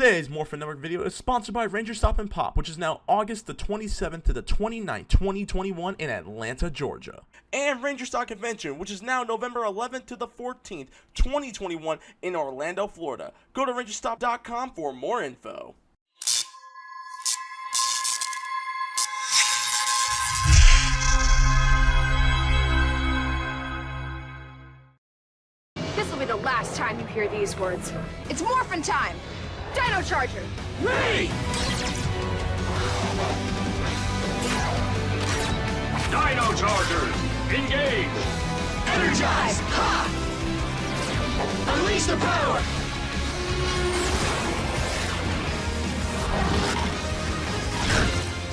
Today's Morphin Network video is sponsored by Ranger Stop and Pop, which is now August the 27th to the 29th, 2021 in Atlanta, Georgia. And Ranger Stock Convention, which is now November 11th to the 14th, 2021 in Orlando, Florida. Go to rangerstop.com for more info. This will be the last time you hear these words. It's morphin' time! Dino Charger! Ready! Dino Chargers, engage! Energize! Ha! Unleash the power!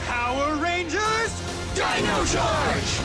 Power Rangers, Dino Charge!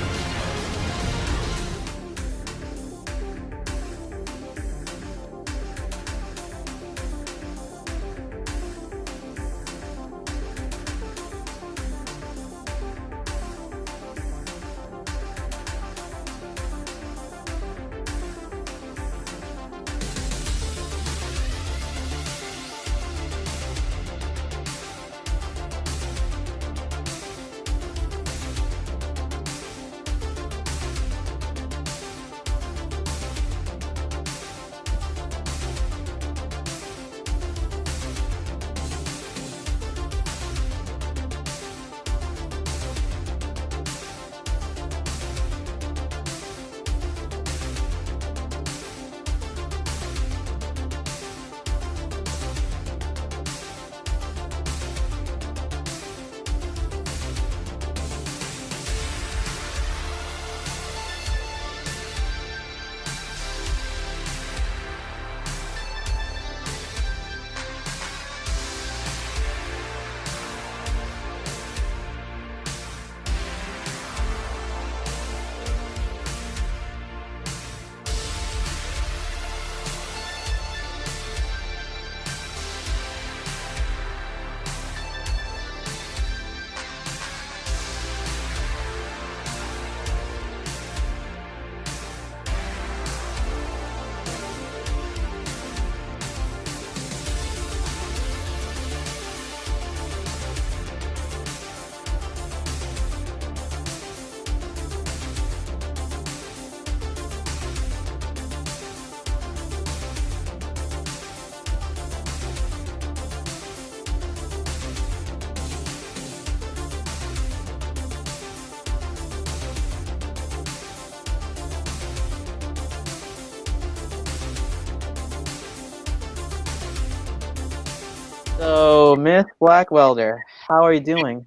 So, Miss Blackwelder, how are you doing?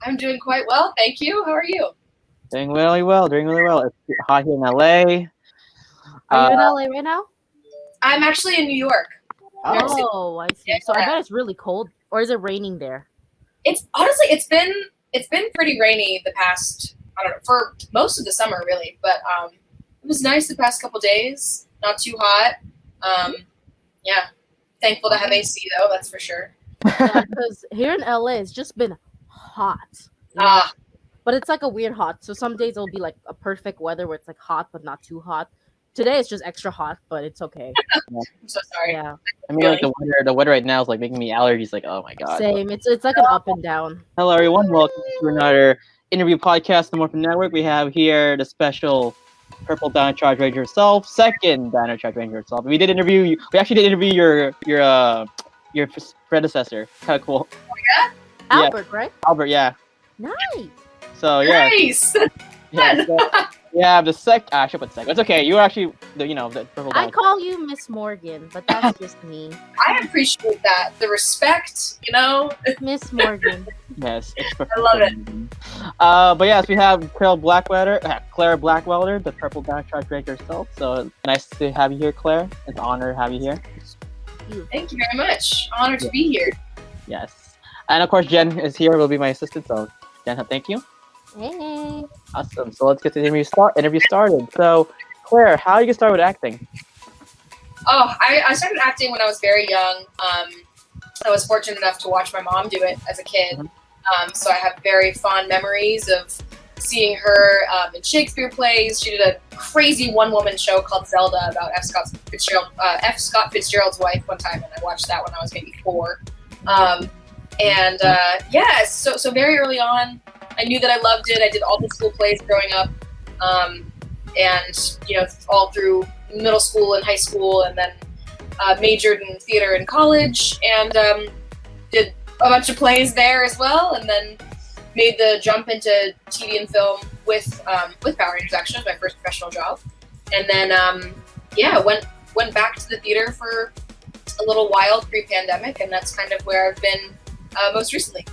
I'm doing quite well, thank you. How are you? Doing really well, doing really well. It's hot here in LA. Are you in LA right now? I'm actually in New York. Oh, I see. Yeah. So I bet it's really cold, or is it raining there? It's honestly it's been pretty rainy the past, I don't know, for most of the summer really, but it was nice the past couple days. Not too hot. Yeah. Thankful to have AC though, that's for sure. Yeah, because here in LA, it's just been hot. you know? Ah, But it's like a weird hot. So some days it'll be like a perfect weather where it's like hot but not too hot. Today it's just extra hot, but it's okay. I'm so sorry. Yeah, I mean, like the weather right now is like making me allergies. Like, oh my god. same. It's like an up and down. Hello, everyone. Welcome to another interview podcast on the Morphin Network. We have here the special Purple Dino Charge Ranger herself, second Dino Charge Ranger herself. We did interview you. We actually did interview your predecessor. Kind of cool. Albert, right? Albert, yeah. Nice. So yeah. Nice. Yeah, so, yeah, the I should put second. It's okay. You were actually the Purple I Dino. call you Miss Morgan, but that's just me. I appreciate that. The respect, Miss Morgan. Yes, it's I love it. But yes, we have Claire Blackwelder, the Purple Dino Charge Ranger herself. So nice to have you here, Claire. It's an honor to have you here. Thank you very much. Honored to be here. Yes, and of course Jen is here. Will be my assistant. So Jen, thank you. Hey. Awesome. So let's get the interview started. So Claire, how did you get started with acting? Oh, I started acting when I was very young. I was fortunate enough to watch my mom do it as a kid. So I have very fond memories of seeing her in Shakespeare plays. She did a crazy one-woman show called Zelda about F. Scott Fitzgerald's wife one time, and I watched that when I was maybe 4. So very early on, I knew that I loved it. I did all the school plays growing up, and all through middle school and high school, and then majored in theater in college, and did a bunch of plays there as well, and then made the jump into TV and film with Power Rangers. Actually, it was my first professional job, and then went back to the theater for a little while pre-pandemic, and that's kind of where I've been most recently.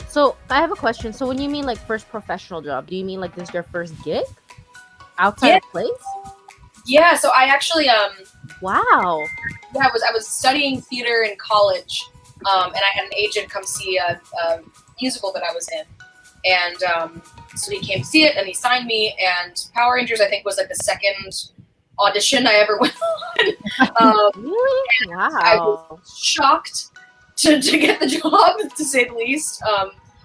So I have a question. So when you mean like first professional job, do you mean like this is your first gig outside of plays? Yeah. So I actually Wow. Yeah, I was studying theater in college, and I had an agent come see a musical that I was in, and so he came to see it, and he signed me. And Power Rangers, I think, was like the second audition I ever went on. Really? Wow. I was shocked to get the job, to say the least.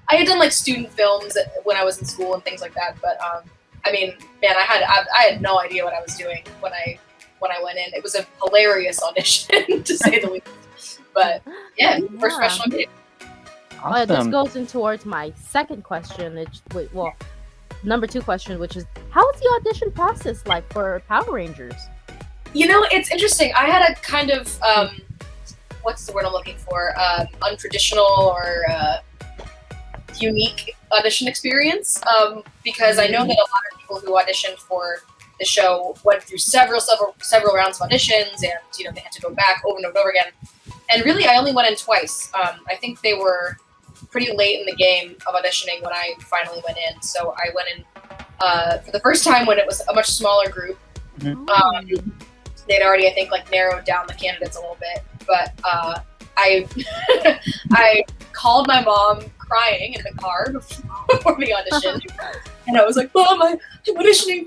I had done like student films when I was in school and things like that, but I mean, man, I had no idea what I was doing when I went in. It was a hilarious audition, to say the least. But yeah, first professional gig. Awesome. This goes in towards my second question. Number 2 question, which is, how was the audition process like for Power Rangers? It's interesting. I had a kind of what's the word I'm looking for? Untraditional or unique audition experience, because I know that a lot of people who auditioned for the show went through several rounds of auditions, and they had to go back over and over again. And really, I only went in twice. I think they were pretty late in the game of auditioning when I finally went in. So I went in for the first time when it was a much smaller group. Mm-hmm. They'd already, I think, like narrowed down the candidates a little bit. But I I called my mom crying in the car before the audition, and I was like, "Mom, I'm auditioning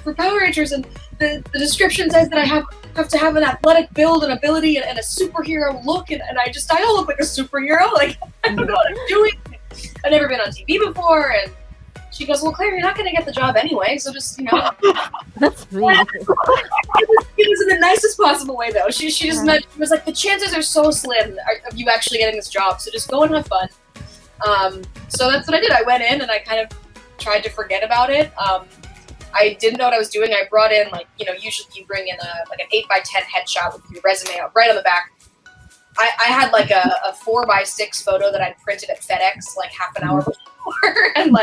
for Power Rangers, and the description says that I have to have an athletic build and ability and a superhero look, and I don't look like a superhero. Like, I don't know what I'm doing. I've never been on TV before." And she goes, "Well, Claire, you're not going to get the job anyway, so just, That's me. It was in the nicest possible way, though. She just meant, she was like, the chances are so slim of you actually getting this job, so just go and have fun. So that's what I did. I went in and I kind of tried to forget about it. I didn't know what I was doing. I brought in, usually you bring in an 8x10 headshot with your resume out right on the back. I had like a 4x6 photo that I'd printed at FedEx like half an hour before, and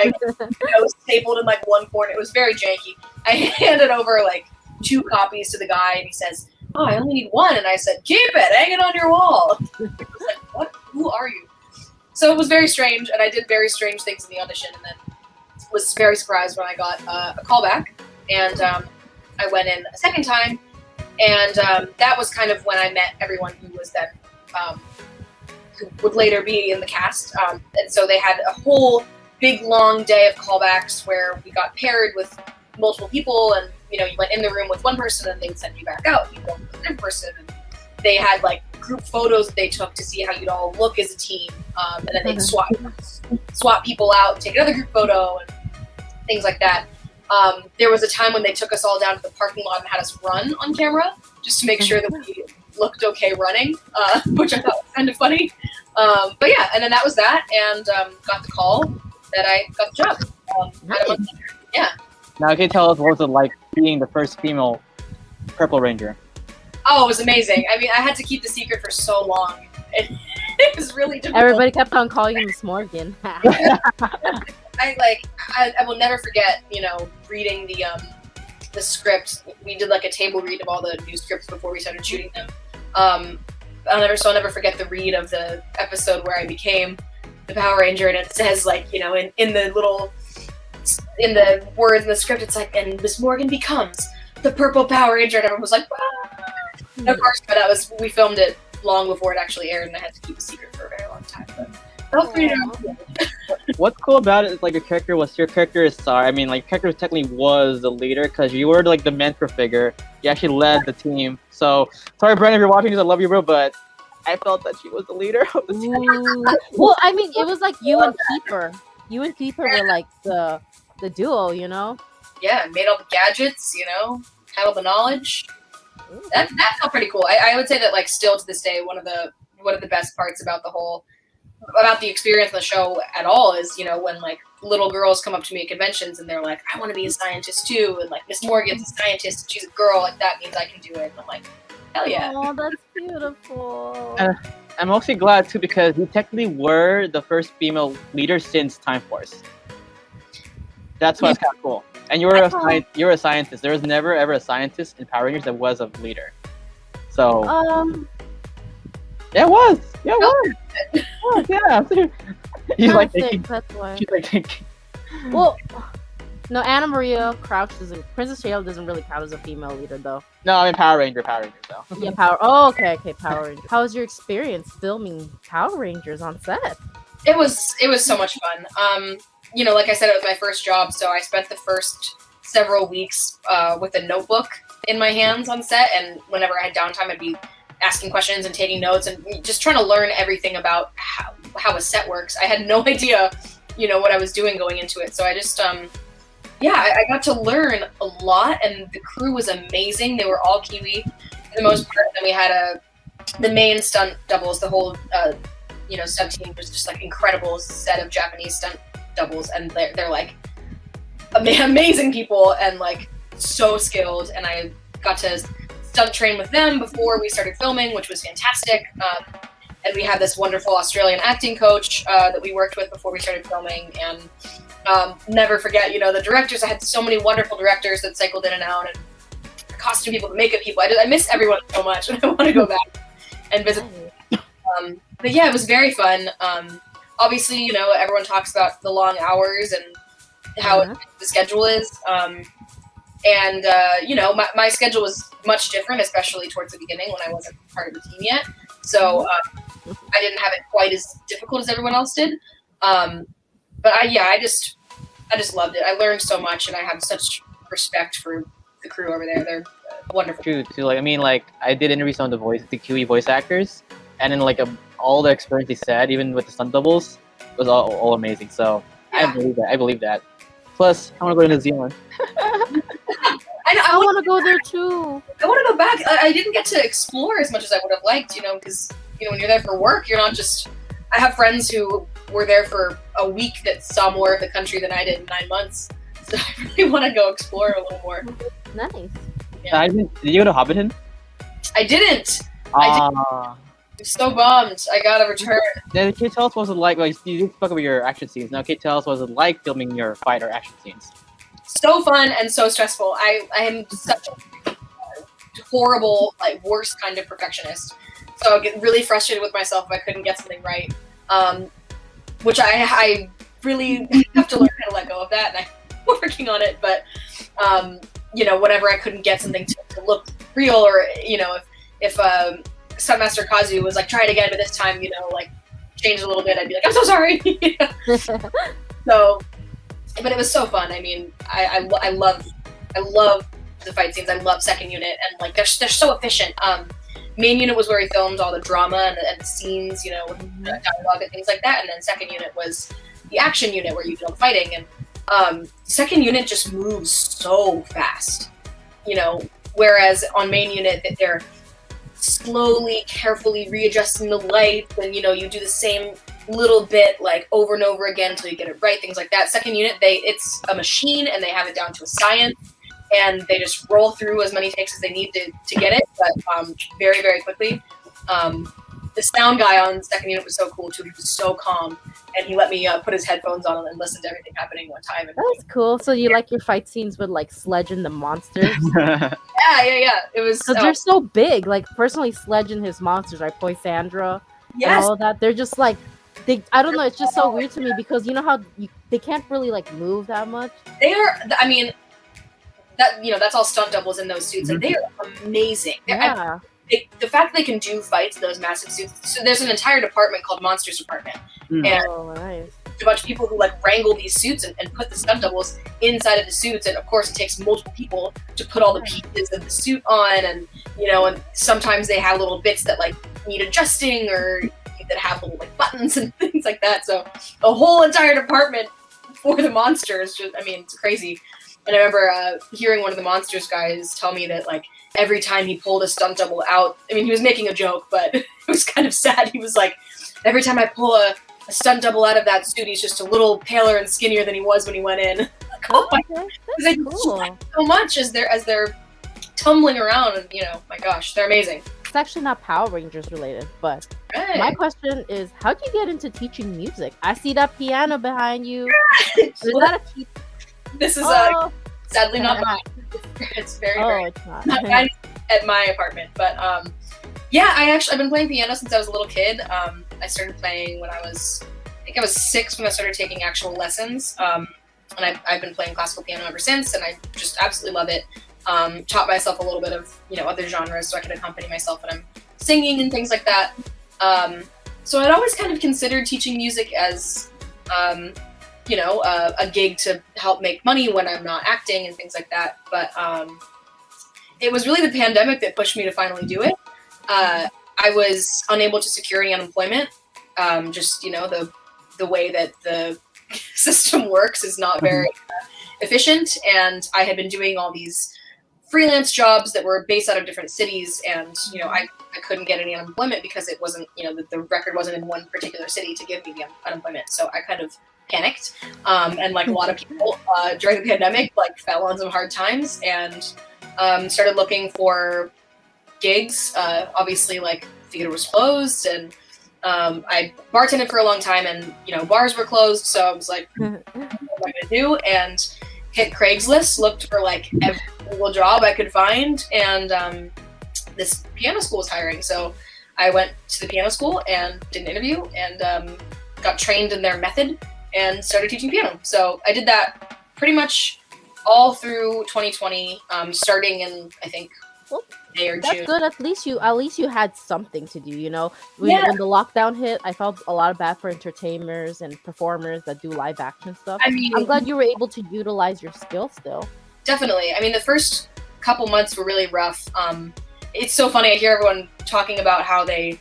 stapled in like one corner. It was very janky. I handed over like 2 copies to the guy, and he says, "Oh, I only need 1." And I said, "Keep it, hang it on your wall." He was like, "What? Who are you?" So it was very strange, and I did very strange things in the audition, and then was very surprised when I got a call back, and I went in a second time, and that was kind of when I met everyone who was then who would later be in the cast, and so they had a whole big long day of callbacks where we got paired with multiple people, and you went in the room with one person and they'd send you back out, you go with another person, and they had like group photos that they took to see how you'd all look as a team, and then they'd swap people out and take another group photo and things like that. There was a time when they took us all down to the parking lot and had us run on camera just to make sure that we looked okay running, which I thought was kind of funny. But yeah, and then that was that, and got the call that I got the job. Yeah. Now, can you tell us what was it like being the first female Purple Ranger? Oh, it was amazing. I mean, I had to keep the secret for so long. It was really difficult. Everybody kept on calling him Miss Morgan. I will never forget, reading the script. We did like a table read of all the new scripts before we started shooting them. I'll never forget the read of the episode where I became the Power Ranger, and it says in the words in the script, it's like, and Miss Morgan becomes the Purple Power Ranger, and everyone was like, "Ah!" And of course, but we filmed it long before it actually aired, and I had to keep a secret for a very long time. But What's cool about it is your character is sorry. I mean, your character technically was the leader because you were the mentor figure. You actually led the team. So sorry, Brandon, if you're watching this, I love you, bro, but I felt that she was the leader of the team. Well, I mean, it was like you and Keeper. You and Keeper were like the the duo, you know. Yeah, made all the gadgets, you know, had all the knowledge. That felt pretty cool. I would say that, like, still to this day, one of the best parts about the experience of the show at all is, you know, when like little girls come up to me at conventions and they're like, I want to be a scientist too, and like Miss Morgan's a scientist and she's a girl, like that means I can do it. And I'm like, hell yeah. Oh, that's beautiful. I'm mostly glad too because you technically were the first female leader since Time Force. That's why it's kind of cool. And you're a scientist. There was never ever a scientist in Power Rangers that was a leader. So yeah, it was. Yeah, it was. Oh, yeah. He's like thinking. That's why. She's like thinking. Well, no, Anna Maria Crouch doesn't. Princess Shayla doesn't really count as a female leader, though. No, I mean Power Ranger though. Yeah, Power. Oh, okay, Power Rangers. How was your experience filming Power Rangers on set? It was so much fun. You know, like I said, it was my first job, so I spent the first several weeks with a notebook in my hands on set, and whenever I had downtime, I'd be asking questions and taking notes and just trying to learn everything about how a set works. I had no idea, you know, what I was doing going into it, so I just I got to learn a lot, and the crew was amazing. They were all Kiwi for the most part, and we had the main stunt doubles, the whole stunt team was just like incredible set of Japanese stunt doubles, and they're like amazing people and like so skilled, and I got to stunt train with them before we started filming, which was fantastic. And we had this wonderful Australian acting coach that we worked with before we started filming, and never forget, you know, the directors. I had so many wonderful directors that cycled in and out, and the costume people, the makeup people. I miss everyone so much, and I want to go back and visit. But yeah, it was very fun. Obviously, you know, everyone talks about the long hours and how the schedule is. You know, my schedule was much different, especially towards the beginning when I wasn't part of the team yet. So I didn't have it quite as difficult as everyone else did. But I just loved it. I learned so much, and I have such respect for the crew over there. They're wonderful. True, too. Like, I mean, like, I did interview some of the Kiwi voice actors, and then like all the experience they said, even with the stunt doubles, was all amazing. So yeah. I believe that. Plus, I want to go to New Zealand. I want to go there too. I want to go back. I didn't get to explore as much as I would have liked, you know, because, you know, when you're there for work, you're not just. I have friends who were there for a week that saw more of the country than I did in 9 months. So I really want to go explore a little more. Nice. Yeah. Did you go to Hobbiton? I didn't. I'm so bummed. I got a return. Then can you tell us what it was like? Well, you spoke about your action scenes. Now, can you tell us what it was like filming your fight or action scenes? So fun and so stressful. I am such a horrible, like, worst kind of perfectionist. So I get really frustrated with myself if I couldn't get something right. Which I really have to learn how to let go of that, and I'm working on it. But you know, whenever I couldn't get something to look real, or, you know, if Stuntmaster Kazu was like, try it again, but this time, you know, like, change a little bit, I'd be like, I'm so sorry. So, but it was so fun. I mean, I love the fight scenes. I love second unit, and like they're so efficient. Main unit was where we filmed all the drama and the scenes, you know, with dialogue and things like that. And then second unit was the action unit where you film fighting. And second unit just moves so fast, you know, whereas on main unit they're slowly, carefully readjusting the lights, and, you know, you do the same little bit like over and over again until you get it right, things like that. Second unit, it's a machine, and they have it down to a science. And they just roll through as many takes as they need to get it, but very, very quickly. The sound guy on second unit was so cool too. He was so calm, and he let me put his headphones on and listen to everything happening one time. And that's cool. So you like your fight scenes with like Sledge and the monsters? Yeah. It was. So they're so big. Like, personally, Sledge and his monsters, like Poisandra, and all of that. They're just like, I don't know. It's just so weird to me because you know how they can't really like move that much. They are. I mean. That, you know, that's all stunt doubles in those suits, and they are amazing. Yeah. The fact that they can do fights in those massive suits. So there's an entire department called Monsters Department, and nice. A bunch of people who like wrangle these suits and put the stunt doubles inside of the suits. And of course, it takes multiple people to put all the pieces of the suit on, and, you know, and sometimes they have little bits that like need adjusting, or that have little like buttons and things like that. So a whole entire department for the monsters. Just, I mean, it's crazy. And I remember hearing one of the monsters guys tell me that like every time he pulled a stunt double out, I mean, he was making a joke, but it was kind of sad. He was like, every time I pull a stunt double out of that suit, he's just a little paler and skinnier than he was when he went in. Like, oh my god, they cool. so much as they're tumbling around, and my gosh, they're amazing. It's actually not Power Rangers related, but Right. my question is, how'd you get into teaching music? I see that piano behind you. Is that a key? This is sadly not mine. It's very, very it's not. not mine at my apartment. But I've been playing piano since I was a little kid. I started playing when I think I was 6 when I started taking actual lessons. And I've been playing classical piano ever since, and I just absolutely love it. Taught myself a little bit of other genres so I can accompany myself when I'm singing and things like that. So I'd always kind of considered teaching music as a gig to help make money when I'm not acting and things like that. But it was really the pandemic that pushed me to finally do it. I was unable to secure any unemployment. The way that the system works is not very efficient, and I had been doing all these freelance jobs that were based out of different cities, and I couldn't get any unemployment because it wasn't the record wasn't in one particular city to give me the unemployment. So I kind of panicked, and like a lot of people during the pandemic, like fell on some hard times and started looking for gigs. Obviously, like theater was closed, and I bartended for a long time, and bars were closed. So I was like, what am I gonna do? And hit Craigslist, looked for like every single job I could find, and this piano school was hiring. So I went to the piano school and did an interview, and got trained in their method and started teaching piano. So I did that pretty much all through 2020, starting in I think May or June. That's good. At least you had something to do. When the lockdown hit, I felt a lot bad for entertainers and performers that do live action stuff. I mean, I'm glad you were able to utilize your skill still. Definitely. I mean, the first couple months were really rough. It's so funny. I hear everyone talking about how they,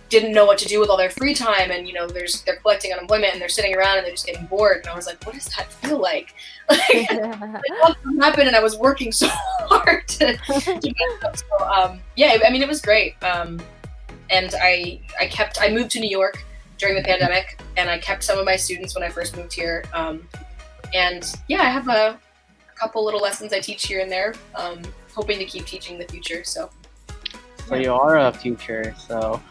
didn't know what to do with all their free time, and they're collecting unemployment and they're sitting around and they're just getting bored. And I was like, what does that feel like? Like nothing happened, and I was working so hard to get up. So I mean, it was great. And I moved to New York during the pandemic, and I kept some of my students when I first moved here. And I have a couple little lessons I teach here and there. Hoping to keep teaching in the future. So you are a future. So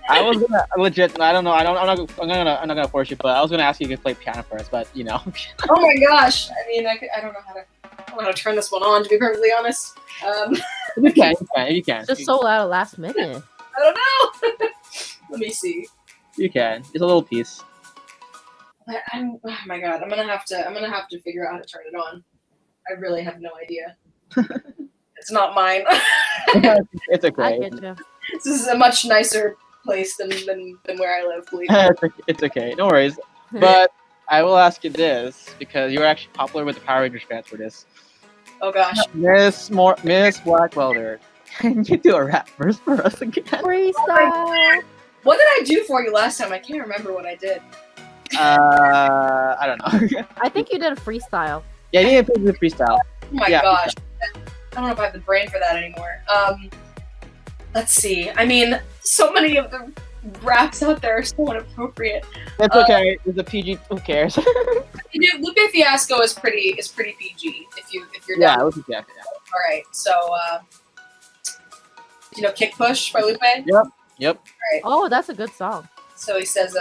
I was gonna legit. I don't know. I'm not gonna force you, but I was gonna ask you if you could play piano for us. But Oh my gosh! I mean, I don't know how to turn this one on. To be perfectly honest. You can. It's just so loud last minute. I don't know. Let me see. You can. It's a little piece. Oh my god! I'm gonna have to figure out how to turn it on. I really have no idea. It's not mine. It's okay. I get you. This is a much nicer place than where I live, believe me. It's okay. No worries. But I will ask you this, because you were actually popular with the Power Rangers fans for this. Oh gosh. Miss Blackwelder, can you do a rap verse for us again? Freestyle. What did I do for you last time? I can't remember what I did. I don't know. I think you did a freestyle. Yeah, you did a freestyle. Oh my gosh. I don't know if I have the brain for that anymore. Let's see. I mean, so many of the raps out there are so inappropriate. It's okay. It's a PG. Who cares? Lupe Fiasco is pretty PG. If you're down. Yeah, it was exactly. All right. So, Kick Push by Lupe? Yep. All right. Oh, that's a good song. So he says,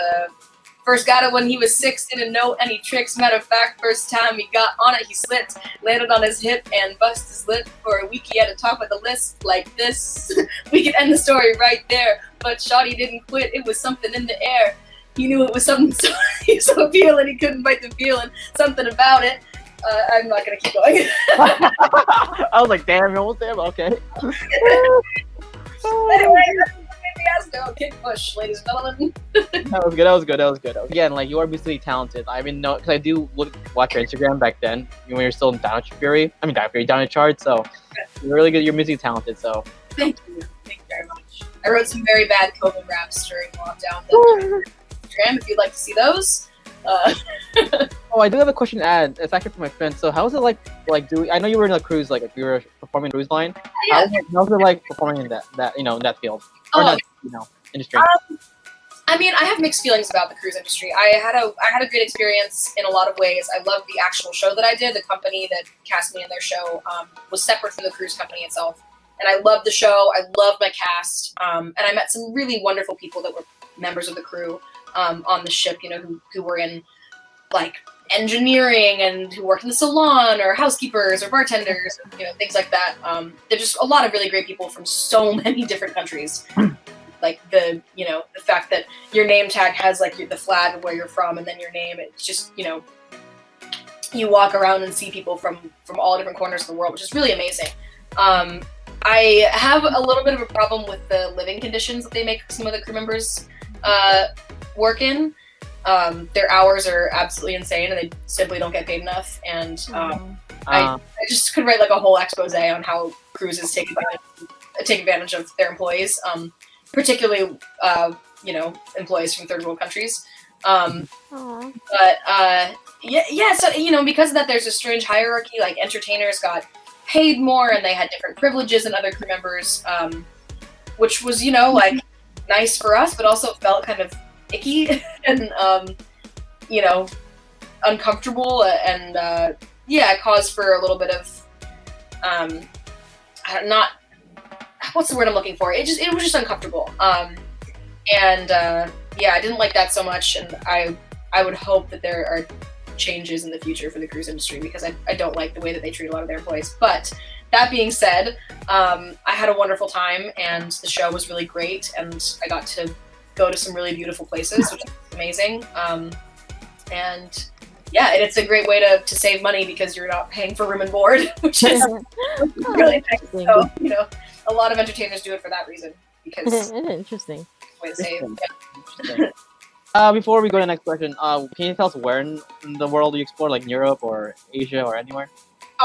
first got it when he was 6, didn't know any tricks. Matter of fact, first time he got on it, he slipped, landed on his hip and bust his lip. For a week he had to talk with a list like this. We could end the story right there, but Shawty didn't quit. It was something in the air. He knew it was something so appealing, he couldn't fight the feeling. Something about it. I'm not gonna keep going. I was like, damn, you're almost there, but okay. Anyway, Fiasco, Kick Push, ladies and gentlemen. That was good. Again, like, you are musically talented. I mean, no, because I do watch your Instagram back then when you're still in Dino Charge. So you're really good. You're musically talented. So thank you very much. I wrote some very bad COVID raps during lockdown. Instagram if you'd like to see those. Oh, I do have a question to add. It's actually for my friend. So, how is it like I know you were in a cruise, like if you were performing in a cruise line. Yeah. How's it like performing in that in that field or Oh. that industry? I mean, I have mixed feelings about the cruise industry. I had a great experience in a lot of ways. I loved the actual show that I did. The company that cast me in their show was separate from the cruise company itself, and I loved the show. I loved my cast, and I met some really wonderful people that were members of the crew on the ship. You know, who were in like engineering and who worked in the salon or housekeepers or bartenders, you know, things like that. There's just a lot of really great people from so many different countries. Like the fact that your name tag has like the flag of where you're from and then your name, it's just, you know, you walk around and see people from all different corners of the world, which is really amazing. I have a little bit of a problem with the living conditions that they make some of the crew members work in. Their hours are absolutely insane and they simply don't get paid enough. And I just could write like a whole expose on how cruises take advantage of their employees. Particularly, employees from third world countries. So, because of that, there's a strange hierarchy. Like, entertainers got paid more and they had different privileges than other crew members, which was, nice for us, but also felt kind of icky and, uncomfortable. And, it caused for a little bit of, what's the word I'm looking for? It was just uncomfortable. I didn't like that so much, and I would hope that there are changes in the future for the cruise industry because I don't like the way that they treat a lot of their employees. But that being said, I had a wonderful time, and the show was really great, and I got to go to some really beautiful places, which is amazing. And it's a great way to save money because you're not paying for room and board, which is really nice. So, a lot of entertainers do it for that reason because Interesting. it's a way to save. Before we go to the next question, can you tell us where in the world you explore, like in Europe or Asia or anywhere?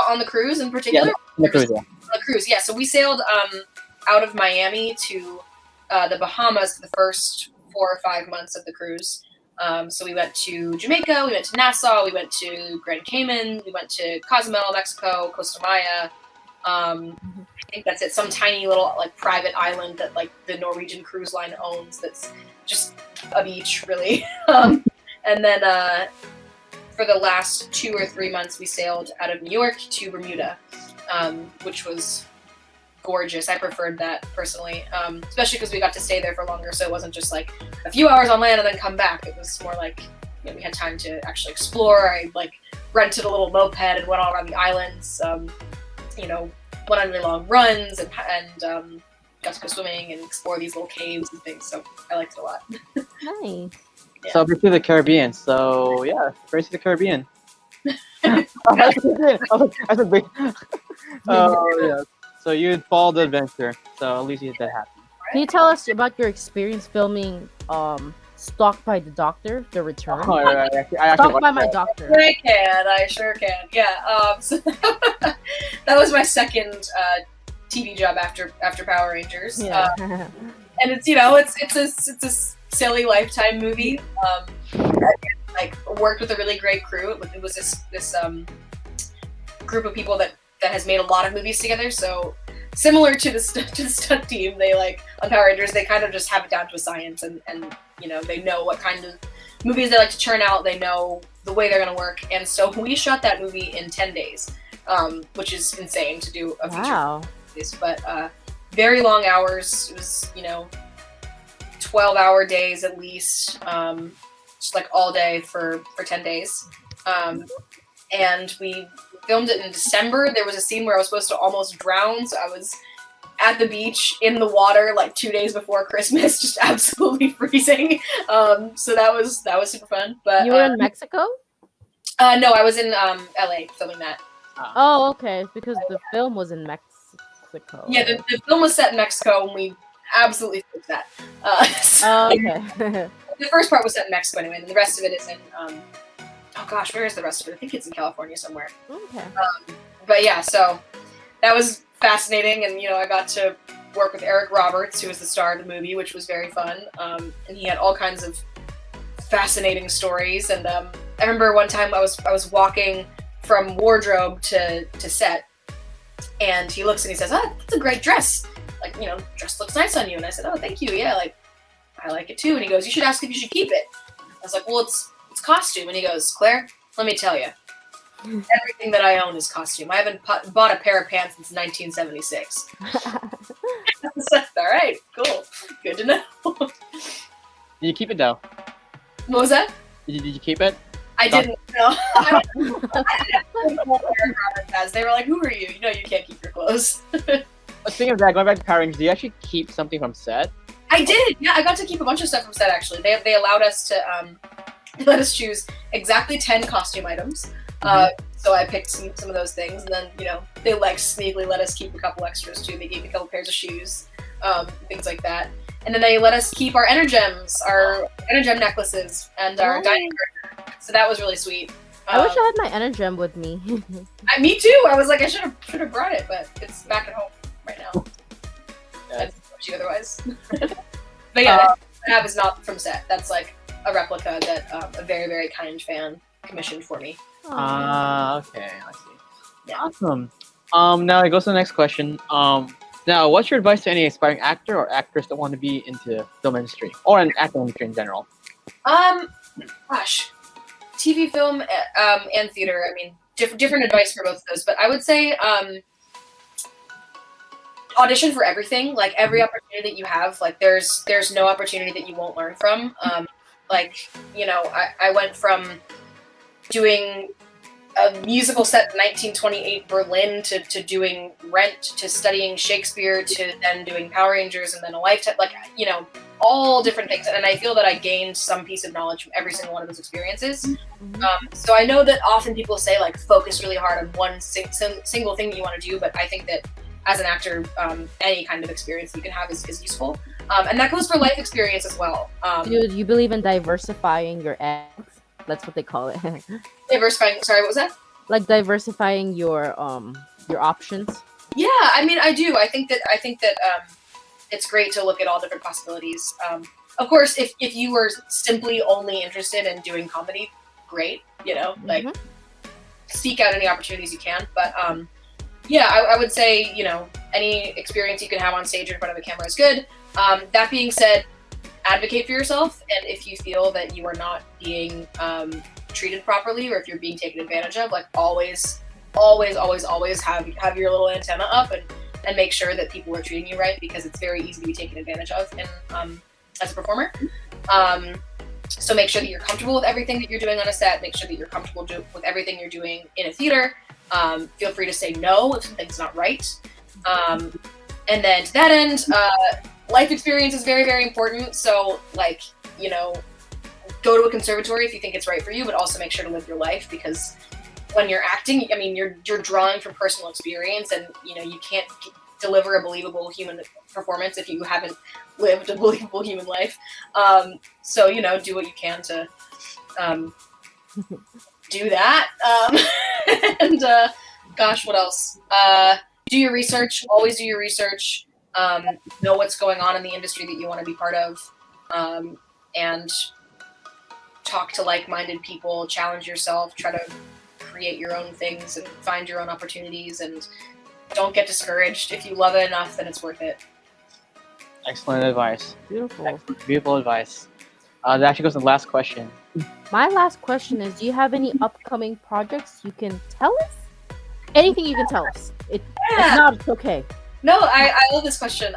On the cruise in particular? On the cruise, yeah. On the cruise, yeah. So we sailed out of Miami to the Bahamas for the first 4 or 5 months of the cruise. So we went to Jamaica, we went to Nassau, we went to Grand Cayman, we went to Cozumel, Mexico, Costa Maya. I think that's it. Some tiny little like private island that like the Norwegian cruise line owns. That's just a beach, really. And then for the last 2 or 3 months, we sailed out of New York to Bermuda, which was gorgeous. I preferred that personally, especially because we got to stay there for longer. So it wasn't just like a few hours on land and then come back. It was more like we had time to actually explore. I like rented a little moped and went all around the islands. Went on really long runs and got to go swimming and explore these little caves and things. So I liked it a lot. Nice. Yeah. So we're to the Caribbean. So yeah, race to the Caribbean. That's a big. Oh yeah. So you followed the adventure. So at least you did that happen. Can you tell us about your experience filming Stalked by the Doctor, The Return? Oh, right. I actually Stalked by my doctor. I sure can. Yeah. So that was my second TV job after Power Rangers. Yeah. And it's it's a silly Lifetime movie. I worked with a really great crew. It was this group of people that has made a lot of movies together. So similar to the stunt team, they on Power Rangers, they kind of just have it down to a science, and they know what kind of movies they like to churn out. They know the way they're going to work, and so we shot that movie in 10 days, which is insane to do a feature. Wow. But very long hours. It was 12-hour days at least, just like all day for 10 days. And we filmed it in December. There was a scene where I was supposed to almost drown, so I was at the beach in the water 2 days before Christmas, just absolutely freezing. So that was super fun. But You were in Mexico? No, I was in LA filming that. Oh, okay. Because the film was in Mexico. Yeah, the film was set in Mexico, and we absolutely fixed that. Oh, okay. The first part was set in Mexico anyway, and the rest of it is in oh gosh, where is the rest of it? I think it's in California somewhere. Okay. But yeah, so that was fascinating, and I got to work with Eric Roberts, who was the star of the movie, which was very fun. And he had all kinds of fascinating stories. And I remember one time I was walking from wardrobe to set, and he looks and he says, "Oh, that's a great dress. Like, you know, dress looks nice on you." And I said, "Oh, thank you. Yeah, like I like it too." And he goes, "You should ask if you should keep it." I was like, "Well, it's costume." And he goes, "Claire, let me tell you, everything that I own is costume. I haven't bought a pair of pants since 1976. I was like, "All right, cool, good to know." Did you keep it though? What was that? Did you keep it? I didn't know. I didn't. They were like, "Who are you? You know you can't keep your clothes." Speaking of that, going back to Power Rangers, do you actually keep something from set? I did. Yeah, I got to keep a bunch of stuff from set. Actually, they allowed us to let us choose exactly 10 costume items. So I picked some of those things, and then, you know, they like sneakily let us keep a couple extras too. They gave me a couple pairs of shoes, things like that. And then they let us keep our Energems, our Energem necklaces, and our dining room. So that was really sweet. I wish I had my Energem with me. Me too. I was like, I should have brought it, but it's back at home right now. I'd support you otherwise. But yeah, that I have is not from set. That's like a replica that a very, very kind fan commissioned for me. Okay, I see. Yeah. Awesome. Now it goes to the next question. Now, what's your advice to any aspiring actor or actress that want to be into film industry or an acting industry in general? Gosh, TV, film, and theater. I mean, different advice for both of those. But I would say audition for everything. Like every opportunity that you have. Like there's no opportunity that you won't learn from. Like, you know, I went from doing a musical set in 1928 Berlin to doing Rent, to studying Shakespeare, to then doing Power Rangers, and then a lifetime, like, you know, all different things. And I feel that I gained some piece of knowledge from every single one of those experiences. So I know that often people say, like, focus really hard on one single thing that you want to do, but I think that as an actor, any kind of experience you can have is useful. And that goes for life experience as well. Dude, you believe in diversifying your eggs? That's what they call it. Diversifying. Sorry, what was that? Like diversifying your options. Yeah, I mean, I do. I think that it's great to look at all different possibilities. Of course, if you were simply only interested in doing comedy, great. You know, like seek out any opportunities you can. But yeah, I would say, you know, any experience you can have on stage or in front of a camera is good. That being said, advocate for yourself, and if you feel that you are not being treated properly, or if you're being taken advantage of, like always have your little antenna up and make sure that people are treating you right, because it's very easy to be taken advantage of as a performer. So make sure that you're comfortable with everything that you're doing on a set. Make sure that you're comfortable with everything you're doing in a theater. Feel free to say no if something's not right. And then to that end, life experience is very, very important. So, like, you know, go to a conservatory if you think it's right for you, but also make sure to live your life, because when you're acting, I mean, you're drawing from personal experience, and, you know, you can't deliver a believable human performance if you haven't lived a believable human life. So, you know, do what you can to do that. And gosh, what else? Do your research. Always do your research. Know what's going on in the industry that you want to be part of, and talk to like-minded people, challenge yourself, try to create your own things and find your own opportunities, and don't get discouraged. If you love it enough, then it's worth it. Excellent advice. Beautiful. Beautiful advice. That actually goes to the last question. My last question is, do you have any upcoming projects you can tell us? Anything you can tell us. If not, it's okay. No, I love this question.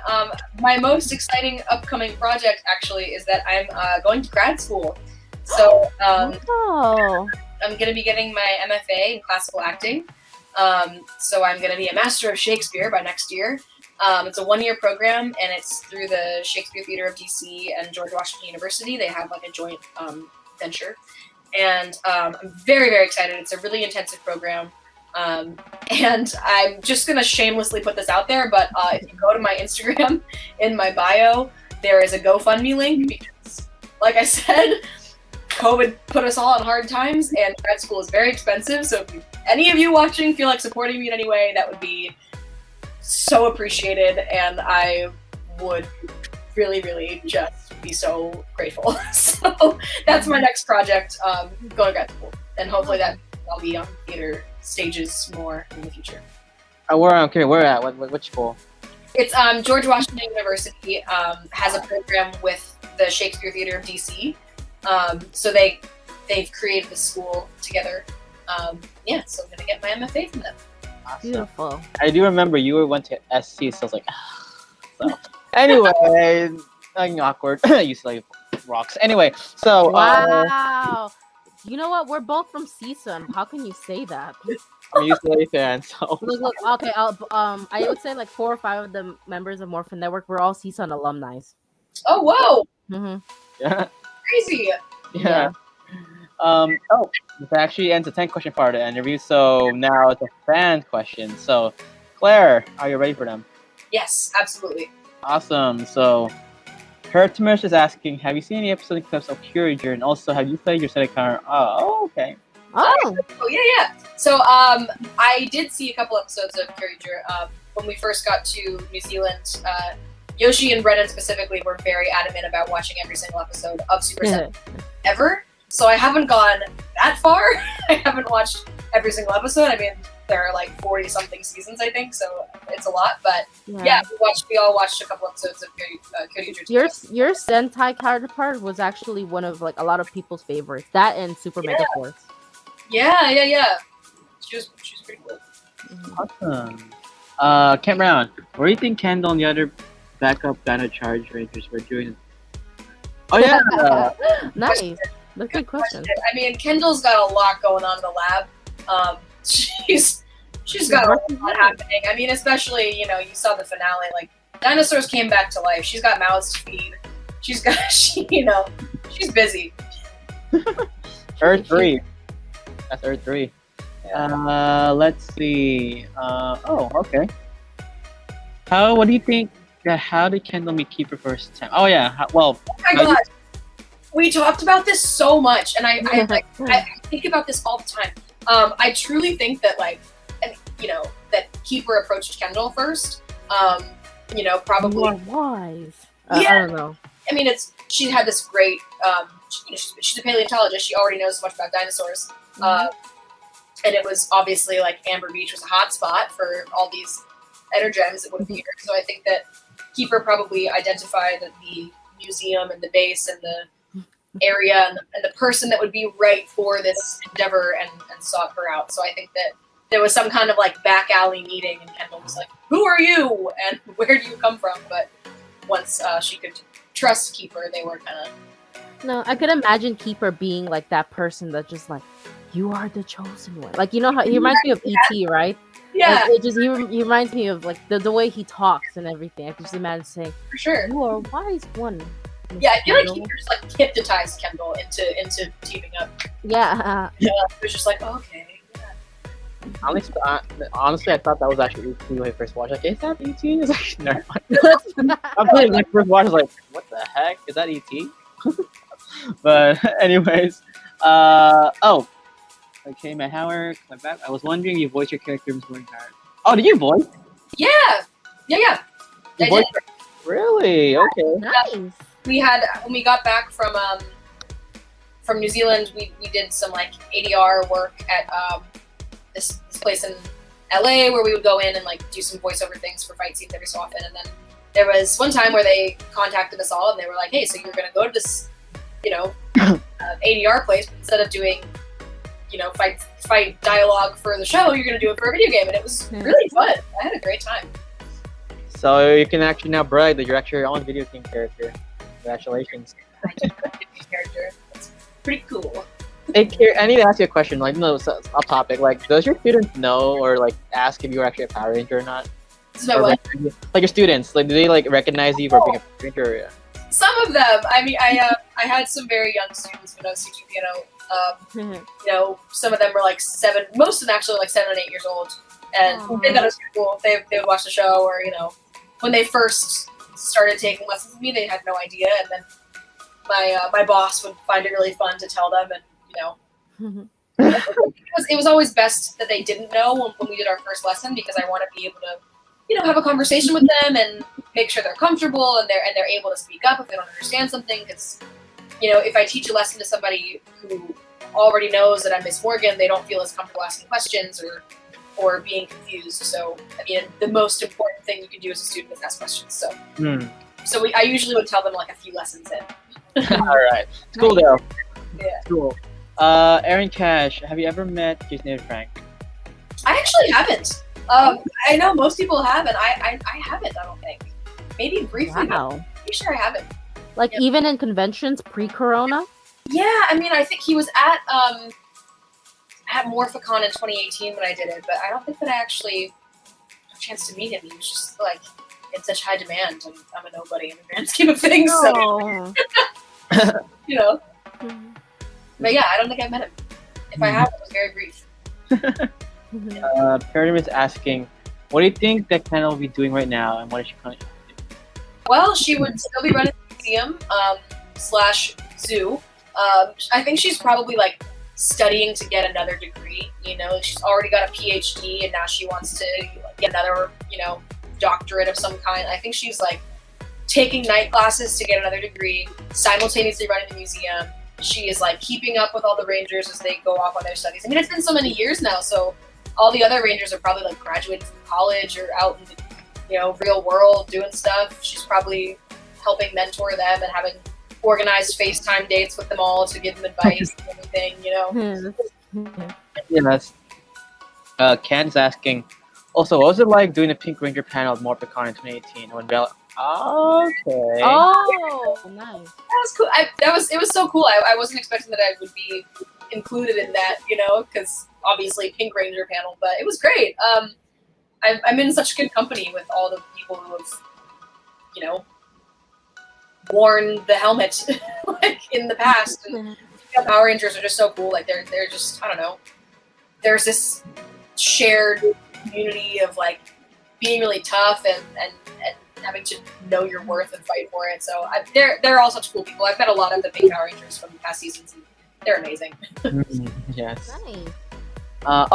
My most exciting upcoming project, actually, is that I'm going to grad school. So I'm going to be getting my MFA in classical acting. So I'm going to be a Master of Shakespeare by next year. It's a 1-year program, and it's through the Shakespeare Theater of DC and George Washington University. They have like a joint venture. And I'm very, very excited. It's a really intensive program. And I'm just going to shamelessly put this out there, but if you go to my Instagram, in my bio, there is a GoFundMe link, because, like I said, COVID put us all on hard times, and grad school is very expensive. So if any of you watching feel like supporting me in any way, that would be so appreciated, and I would really, really just be so grateful. So that's my next project, going to grad school. And hopefully that I'll be on theater stages more in the future. Where at? Which school? It's George Washington University has a program with the Shakespeare Theater of DC. So they've created this school together. So I'm gonna get my MFA from them. Awesome. Beautiful. I do remember you went to SC, so I was like, so. Anyway, nothing awkward. You say rocks. Anyway, so Wow. You know what? We're both from CSUN. How can you say that? I'm a UCLA fan, so Look. Okay. I would say like 4 or 5 of the members of Morphin Network were all CSUN alumni. Oh, whoa! Mm-hmm. yeah. Crazy! Yeah. This actually ends the 10-question part of the interview. So now it's a fan question. So, Claire, are you ready for them? Yes, absolutely. Awesome. So, Hertimus is asking, have you seen any episode clips of Curager? And also, have you played your set encounter? Oh, okay. Oh. Oh, yeah. So, I did see a couple episodes of Curager. When we first got to New Zealand, Yoshi and Brennan specifically were very adamant about watching every single episode of Super Sentai ever. So I haven't gone that far. I haven't watched every single episode. I mean, there are like 40-something seasons, I think, so it's a lot. But yeah, we all watched a couple episodes of Curager. Your Sentai counterpart was actually one of like a lot of people's favorites. That and Super Mega Force. Yeah. She was pretty cool. Awesome. Kent Brown, what do you think Kendall and the other backup Dino Charge Rangers were doing? Oh yeah. Nice. That's a good question. I mean, Kendall's got a lot going on in the lab. She's got a lot happening. I mean, especially, you saw the finale, like dinosaurs came back to life. She's got mouths to feed. She's busy. Earth 3. That's Earth 3. Yeah. Let's see. Okay. What do you think? How did Kendall meet Keeper first time? Oh yeah. Oh my god. We talked about this so much, and I think about this all the time. I truly think that that Keeper approached Kendall first. Probably. You are wise. Yeah. I don't know. I mean, she had this great. She's a paleontologist. She already knows so much about dinosaurs. And it was obviously like Amber Beach was a hot spot for all these energems that would appear. So I think that Keeper probably identified the museum and the base and the area and the person that would be right for this endeavor and sought her out. So I think that there was some kind of like back alley meeting, and Kendall was like, "Who are you? And where do you come from?" But once she could trust Keeper, they were kind of. No, I could imagine Keeper being like that person that just like, you are the chosen one. Like, how he reminds me of E.T., right? Yeah. Like, he reminds me of like the way he talks and everything. I can just imagine saying, "For sure, you are a wise one." Yeah, I feel like Keeper just like hypnotized Kendall into teaming up. Yeah. Yeah, it was just like, oh, okay. Honestly, I thought that was actually E.T. when I first watched. Like, is that E.T.? It's like, never mind. I'm playing like first watch. I was like, what the heck? Is that E.T.? But anyways, okay, Matt Howard, come back. I was wondering if you voiced your character in Morning Hard. Oh, did you voice? Yeah. You voiced her? Really? Okay. Nice. We had when we got back from New Zealand, we did some like ADR work at this place in LA where we would go in and like do some voiceover things for fight scenes every so often. And then there was one time where they contacted us all and they were like, "Hey, so you're gonna go to this, ADR place, but instead of doing, fight dialogue for the show, you're gonna do it for a video game." And it was really fun. I had a great time. So you can actually now brag that you're actually your own video game character. Congratulations. Character. That's pretty cool. Hey, I need to ask you a question. Like, no, it's off topic. Like, does your students know or like ask if you're actually a Power Ranger or not? What? Like your students, like, do they like recognize you for being a Power Ranger? Or, yeah? Some of them. I mean, I had some very young students when I was teaching piano. Some of them were like 7. Most of them actually like 7 and 8 years old, and they thought it was cool. They would watch the show, or when they first started taking lessons with me, they had no idea, and then my boss would find it really fun to tell them, and it was always best that they didn't know when we did our first lesson, because I want to be able to have a conversation with them and make sure they're comfortable and they're able to speak up if they don't understand something. Because, if I teach a lesson to somebody who already knows that I'm Miss Morgan, they don't feel as comfortable asking questions or being confused. So, the most important thing you can do as a student is ask questions. So, I usually would tell them like a few lessons in. All right, it's cool though. Yeah. Cool. Aaron Cash, have you ever met Jason and Frank? I actually haven't. I know most people have, and I haven't. I don't think. Maybe briefly. Wow. I'm pretty sure I haven't. Like even in conventions pre-corona? Yeah, I think he was at Morphicon in 2018 when I did it, but I don't think that I actually had a chance to meet him. He was just like in such high demand, and I'm a nobody in the grand scheme of things. Oh. So, But yeah, I don't think I've met him. If I have, it was very brief. Paradigm is asking, what do you think that Kendall will be doing right now, and what is she currently doing? Well, she would still be running the museum / zoo. I think she's probably like studying to get another degree. She's already got a PhD, and now she wants to get another, doctorate of some kind. I think she's like taking night classes to get another degree, simultaneously running the museum. She is like keeping up with all the Rangers as they go off on their studies. It's been so many years now, so all the other Rangers are probably like graduating from college or out in the real world doing stuff. She's probably helping mentor them and having organized FaceTime dates with them all to give them advice and everything. Yeah, that's. Ken's asking, also, what was it like doing the Pink Ranger panel at Morphicon in 2018 when Bella? Okay. Oh, nice. That was cool. It was so cool. I wasn't expecting that I would be included in that, because obviously Pink Ranger panel, but it was great. I'm in such good company with all the people who have, worn the helmet like in the past. And Power Rangers are just so cool. Like they're just, I don't know. There's this shared community of like being really tough and having to know your worth and fight for it. So they're all such cool people. I've met a lot of the big Power Rangers from past seasons, and they're amazing. Yes. Nice. I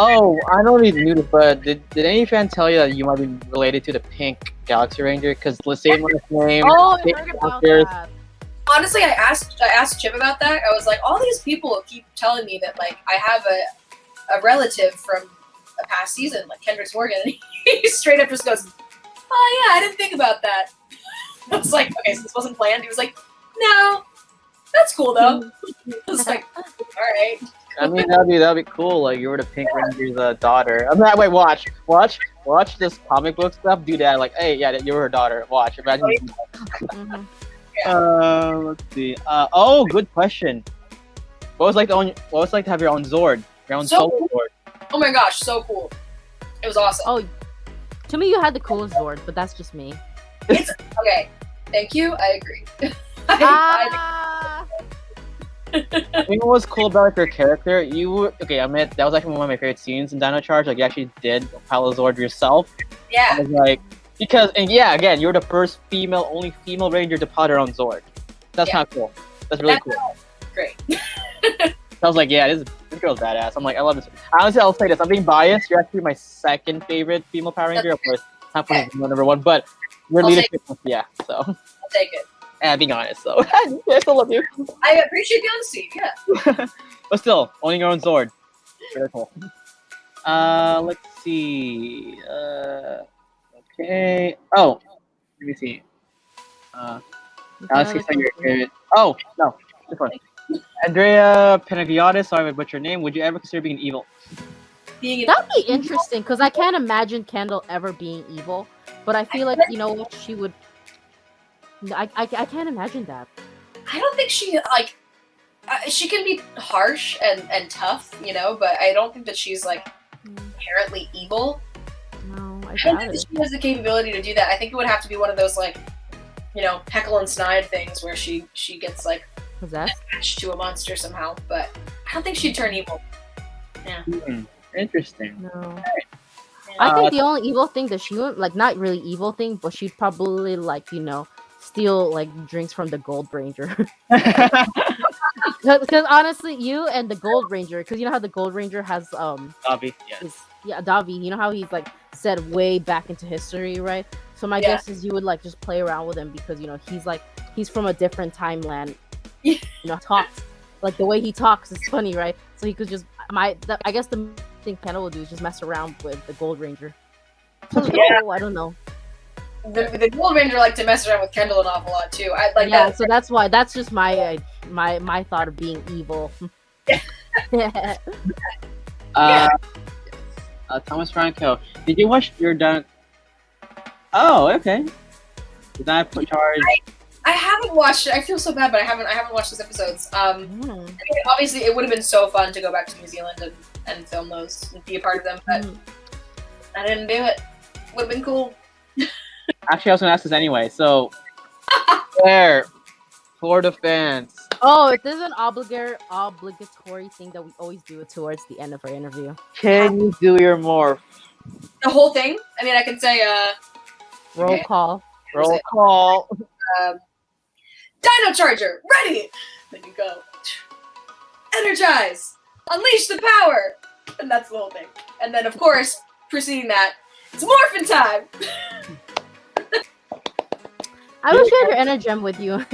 don't really knew this, but did any fan tell you that you might be related to the Pink Galaxy Ranger? Because the same last name. Oh, I heard about that. Honestly, I asked Chip about that. I was like, all these people keep telling me that like I have a relative from a past season, like Kendall Morgan, and he straight up just goes, "Oh yeah, I didn't think about that." I was like, okay, so this wasn't planned. He was like, "No, that's cool though." I was like, all right. That'd be cool. Like you were the Pink Ranger's daughter. Wait, watch this comic book stuff. Do that. Like, hey, yeah, you were her daughter. Watch. Imagine. Let's see. Good question. What was like to have your own Zord, your own solo Zord? Oh my gosh, so cool! It was awesome. Oh, to me, you had the coolest Zord, but that's just me. It's okay. Thank you. I agree. You know what's cool about your character? I admit that was actually one of my favorite scenes in Dino Charge. Like you actually did Apparel Zord yourself. Yeah. I was like, again, you're the first only female Ranger to pilot her own Zord. That's kind of cool. That's really cool. Great. I was like, yeah, this girl's badass. I'm like, I love this. Honestly, I'll say this. I'm being biased. You're actually my second favorite female Power Ranger. Of course, not number one, but your leadership, yeah. So I'll take it. And being honest, so I still love you. I appreciate the honesty. Yeah. But still, owning your own Zord, very cool. Let's see. Okay. Oh, let me see. Alex, your favorite. Oh no, this one. Andrea Penagliotis, sorry if I butchered your name. Would you ever consider being evil? That'd be interesting because I can't imagine Kendall ever being evil, but I feel like she would. I can't imagine that. I don't think she she can be harsh and tough, but I don't think that she's like inherently evil. No, I don't doubt think it. that she has the capability to do that. I think it would have to be one of those like, Heckle and Snide things where she gets like Possessed? attached to a monster somehow. But I don't think she'd turn evil. Yeah. Interesting. No. I think the only evil thing that she would, like, not really evil thing, but she'd probably, like, steal like drinks from the Gold Ranger. Because honestly, you and the Gold Ranger, because you know how the Gold Ranger has Dobby, yes. Davi, you know how he's like set way back into history, right? So my guess is you would like just play around with him because you know he's from a different timeline. You know, talks like the way he talks is funny, right? So he could just I guess the thing Kendall would do is just mess around with the Gold Ranger. So, I don't know. The Gold Ranger like to mess around with Kendall an awful lot too. I like that. So that's why. That's just my thought of being evil. Thomas Franco, did you watch your done? Oh, okay. Did I put charge? I haven't watched it. I feel so bad, but I haven't watched those episodes. I mean, obviously, it would have been so fun to go back to New Zealand and film those and be a part of them, but I didn't do it. Would have been cool. Actually, I was gonna ask this anyway. So, Claire, for the fans. Oh, this is an obligatory thing that we always do towards the end of our interview. Can you do your morph? The whole thing? I mean, I can say, roll call. Roll call. Dino Charger, ready! Then you go. Energize! Unleash the power! And that's the whole thing. And then, of course, preceding that, it's morphin' time! I wish you had your Energem with you.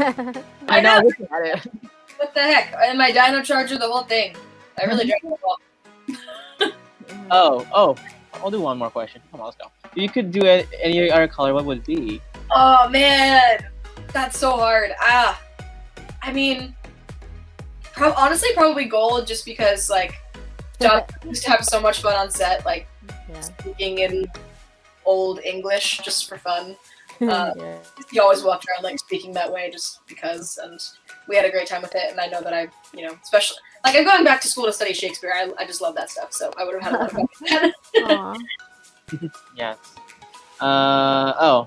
I know. Looking at it. What the heck? And my Dino Charger, the whole thing. I really drank it all. Oh. I'll do one more question. Come on, let's go. If you could do any other color, what would it be? Oh, man! That's so hard. I mean, honestly, probably gold, just because, like, John used to have so much fun on set, like, speaking in old English just for fun. He always walked around, like, speaking that way just because, and we had a great time with it, and I know that especially, like, I'm going back to school to study Shakespeare. I just love that stuff, so I would have had a lot of fun with that. Yes. I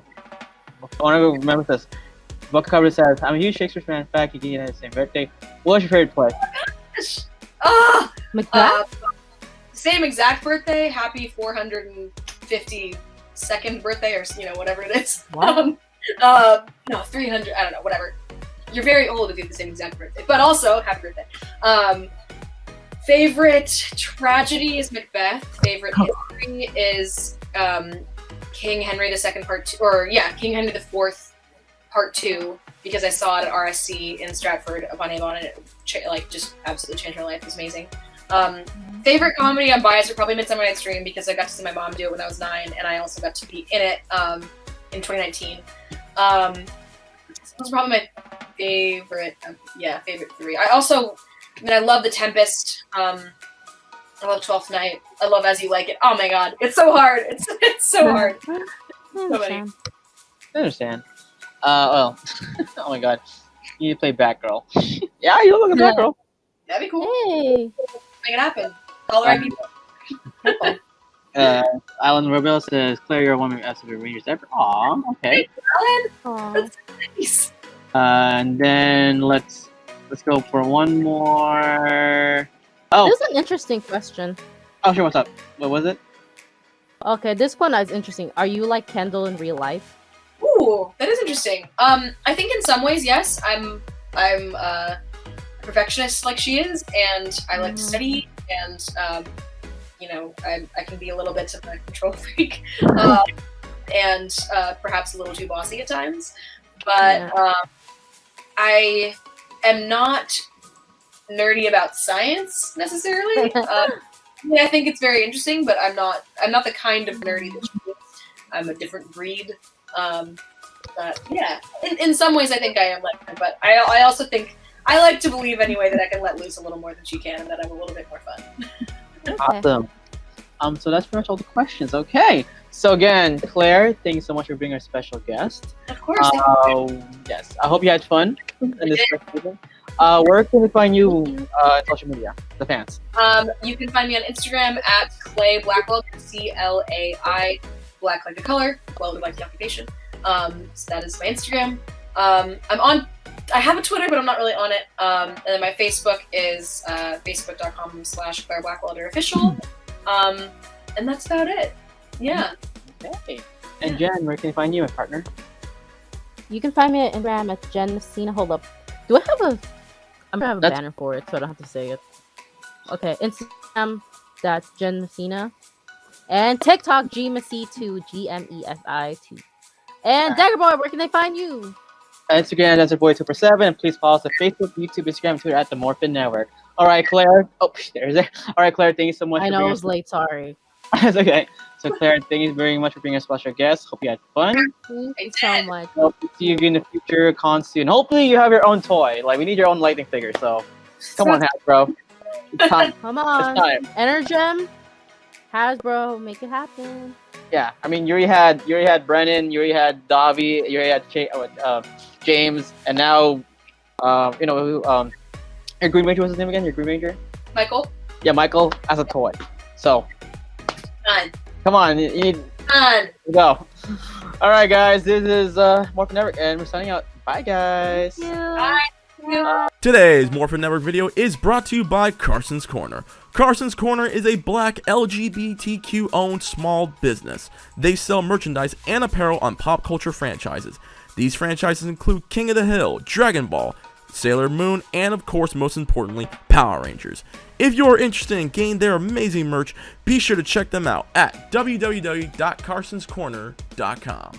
want to remember this. Book cover says, I'm a huge Shakespeare fan. In fact, you had the same birthday. What's your favorite play? Macbeth? Same exact birthday. Happy 452nd birthday, or whatever it is. Wow. No, 300. I don't know. Whatever. You're very old if you have the same exact birthday, but also happy birthday. Favorite tragedy is Macbeth. Favorite history is King Henry II Part 2, King Henry IV Part 2, because I saw it at RSC in Stratford upon Avon, and it just absolutely changed my life. It was amazing. Favorite comedy, I'm biased, would probably Midsummer Night's Dream, because I got to see my mom do it when I was 9, and I also got to be in it in 2019. Those are probably my favorite, favorite 3. I love The Tempest. I love Twelfth Night. I love As You Like It. Oh my god, it's so hard. It's so hard. So many. I understand. Oh my god. You need to play Batgirl. Yeah, you look like Batgirl. That'd be cool. Hey. Make it happen. Call the right people. Alan Rebel says, Claire, you're one of the Rangers ever. Aw, okay. Alan. That's nice. And then let's go for one more. Oh, This is an interesting question. Oh, sure. What's up? What was it? Okay, this one is interesting. Are you like Kendall in real life? Ooh, that is interesting. I think in some ways, yes. I'm a perfectionist like she is, and I like to study, and I can be a little bit of a control freak, and perhaps a little too bossy at times. But I am not nerdy about science necessarily. I think it's very interesting, but I'm not the kind of nerdy that she is. I'm a different breed. But yeah, in some ways I think I am like her, but I also think I like to believe anyway that I can let loose a little more than she can, and that I'm a little bit more fun. Awesome. So that's pretty much all the questions. Okay. So again, Claire, thank you so much for being our special guest. Of course. Yes. I hope you had fun in this season. Where can we find you on social media, the fans? You can find me on Instagram at Clay Blackwelder, CLAI, black like the color, welder like the occupation. So that is my Instagram. I have a Twitter, but I'm not really on it. And then my Facebook is facebook.com/Claire Blackwelder official. And that's about it. Yeah. Okay. And Jen, where can we find you, my partner? You can find me at Instagram at Jen Messina. Hold up. Do I have a? I'm gonna have a banner for it, so I don't have to say it. Okay, Instagram. That's Jen Messina. And TikTok GMessy2, GMESI2. And Daggerboy, where can they find you? Instagram, that's boy247, and please follow us on Facebook, YouTube, Instagram, Twitter at the Morphin Network. All right, Claire. Oh, there's it. All right, Claire, thank you so much. I know I was late. Sorry. It's okay. So, Claire, thank you very much for being a special guest. Hope you had fun. Thank you so much. Hope to see you in the future, con soon. Hopefully, you have your own toy. Like, we need your own lightning figure. So, come on, Hasbro. It's time. Come on. It's time. Energem, Hasbro, make it happen. Yeah, I mean, you already had Brennan, you already had Davi, you already had James, and now, your Green Ranger, what's his name again? Your Green Ranger? Michael? Yeah, Michael as a toy. So, Done. come on, you need Done. to go. All right, guys, this is Morphin Network, and we're signing out. Bye, guys. Bye. Today's Morphin Network video is brought to you by Karson's Korner. Karson's Korner is a black LGBTQ owned small business. They sell merchandise and apparel on pop culture franchises. These franchises include King of the Hill, Dragon Ball, Sailor Moon, and of course, most importantly, Power Rangers. If you're interested in getting their amazing merch, be sure to check them out at www.carsonscorner.com.